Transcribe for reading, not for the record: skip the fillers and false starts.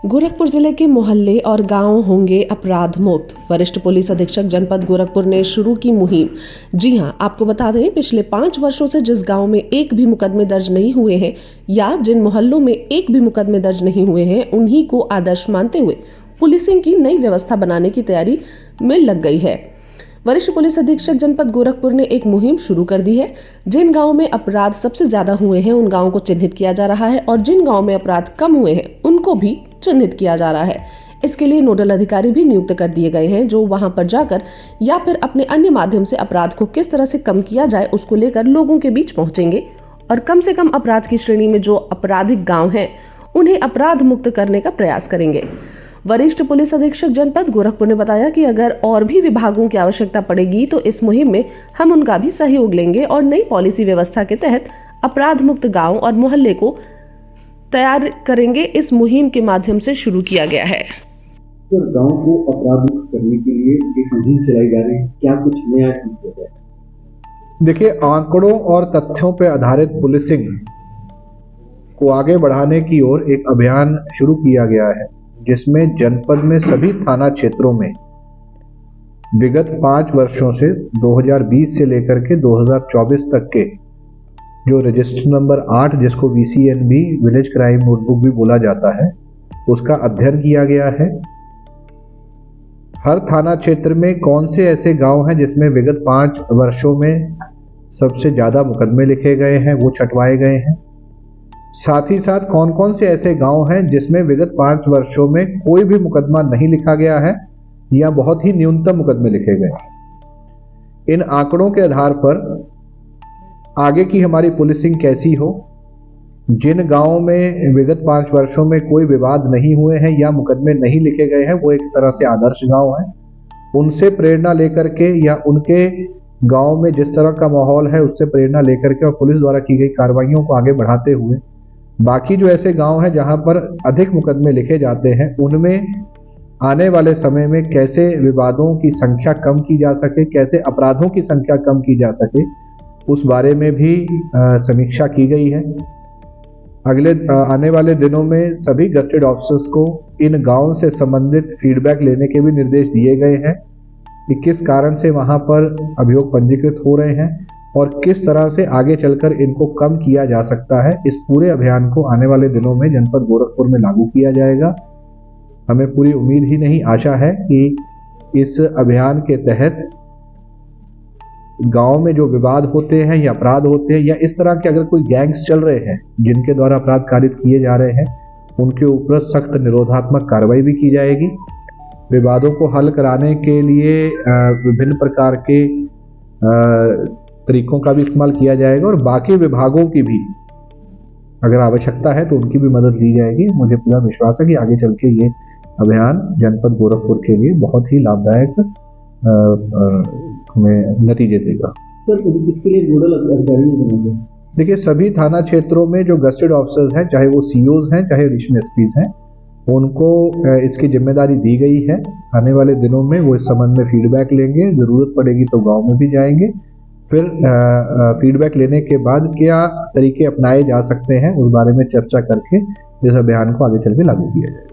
गोरखपुर जिले के मोहल्ले और गांव होंगे अपराध मुक्त। वरिष्ठ पुलिस अधीक्षक जनपद गोरखपुर ने शुरू की मुहिम। जी हां, आपको बता दें, पिछले 5 वर्षों से जिस गांव में एक भी मुकदमे दर्ज नहीं हुए हैं या जिन मोहल्लों में एक भी मुकदमे दर्ज नहीं हुए हैं, उन्हीं को आदर्श मानते हुए पुलिसिंग की नई व्यवस्था बनाने की तैयारी में लग गई है। वरिष्ठ पुलिस अधीक्षक जनपद गोरखपुर ने एक मुहिम शुरू कर दी है। जिन गांव में अपराध सबसे ज्यादा हुए हैं उन गांवों को चिन्हित किया जा रहा है और जिन गांव में अपराध कम हुए हैं उनको भी चिन्हित किया जा रहा है। इसके लिए नोडल अधिकारी भी नियुक्त कर दिए गए हैं जो वहां पर जाकर या फिर अपने अन्य माध्यम से अपराध को किस तरह से कम किया जाए उसको लेकर लोगों के बीच पहुंचेंगे और कम से कम अपराध की श्रेणी में जो आपराधिक गांव हैं उन्हें अपराध मुक्त करने का प्रयास करेंगे। वरिष्ठ पुलिस अधीक्षक जनपद गोरखपुर ने बताया कि अगर और भी विभागों की आवश्यकता पड़ेगी तो इस मुहिम में हम उनका भी सहयोग लेंगे और नई पॉलिसी व्यवस्था के तहत अपराध मुक्त गांव और मोहल्ले को तैयार करेंगे। इस मुहिम के माध्यम से शुरू किया गया है। गांव को अपराध मुक्त करने के लिए एक मुहिम चलाई जा रही है, क्या कुछ नया किया जाए? देखिए, आंकड़ों और तथ्यों पर आधारित पुलिसिंग को आगे बढ़ाने की ओर एक अभियान शुरू किया गया है जिसमें जनपद में सभी थाना क्षेत्रों में विगत 5 वर्षों से 2020 से लेकर के 2024 तक के जो रजिस्टर नंबर 8 जिसको VCNB विलेज क्राइम नोटबुक भी बोला जाता है उसका अध्ययन किया गया है। हर थाना क्षेत्र में कौन से ऐसे गांव हैं जिसमें विगत 5 वर्षों में सबसे ज्यादा मुकदमे लिखे गए हैं, वो छंटवाए गए हैं। साथ ही साथ कौन कौन से ऐसे गांव हैं जिसमें विगत 5 वर्षों में कोई भी मुकदमा नहीं लिखा गया है या बहुत ही न्यूनतम मुकदमे लिखे गए। इन आंकड़ों के आधार पर आगे की हमारी पुलिसिंग कैसी हो, जिन गांवों में विगत 5 वर्षों में कोई विवाद नहीं हुए हैं या मुकदमे नहीं लिखे गए हैं वो एक तरह से आदर्श गांव हैं, उनसे प्रेरणा लेकर के या उनके गांव में जिस तरह का माहौल है उससे प्रेरणा लेकर के और पुलिस द्वारा की गई कार्रवाइयों को आगे बढ़ाते हुए बाकी जो ऐसे गांव हैं जहां पर अधिक मुकदमे लिखे जाते हैं उनमें आने वाले समय में कैसे विवादों की संख्या कम की जा सके, कैसे अपराधों की संख्या कम की जा सके, उस बारे में भी समीक्षा की गई है। अगले आने वाले दिनों में सभी गस्टेड ऑफिसर्स को इन गांवों से संबंधित फीडबैक लेने के भी निर्देश दिए गए हैं कि किस कारण से वहां पर अभियोग पंजीकृत हो रहे हैं और किस तरह से आगे चलकर इनको कम किया जा सकता है। इस पूरे अभियान को आने वाले दिनों में जनपद गोरखपुर में लागू किया जाएगा। हमें पूरी उम्मीद ही नहीं, आशा है कि इस अभियान के तहत गांव में जो विवाद होते हैं या अपराध होते हैं या इस तरह के अगर कोई गैंग्स चल रहे हैं जिनके द्वारा अपराध कारित किए जा रहे हैं उनके ऊपर सख्त निरोधात्मक कार्रवाई भी की जाएगी। विवादों को हल कराने के लिए विभिन्न प्रकार के तरीकों का भी इस्तेमाल किया जाएगा और बाकी विभागों की भी अगर आवश्यकता है तो उनकी भी मदद ली जाएगी। मुझे पूरा विश्वास है कि आगे चल के ये अभियान जनपद गोरखपुर के लिए बहुत ही लाभदायक हमें नतीजे देगा। सर, इसके लिए नोडल अधिकारी बनेंगे? देखिए, सभी थाना क्षेत्रों में जो गस्टेड ऑफिसर्स हैं, चाहे वो COs हैं चाहे एडिशनल SPs हैं, उनको इसकी जिम्मेदारी दी गई है। आने वाले दिनों में वो इस संबंध में फीडबैक लेंगे, जरूरत पड़ेगी तो गांव में भी जाएंगे। फिर फीडबैक लेने के बाद क्या तरीके अपनाए जा सकते हैं उस बारे में चर्चा करके इस अभियान को आगे चल के लागू किया जाएगा।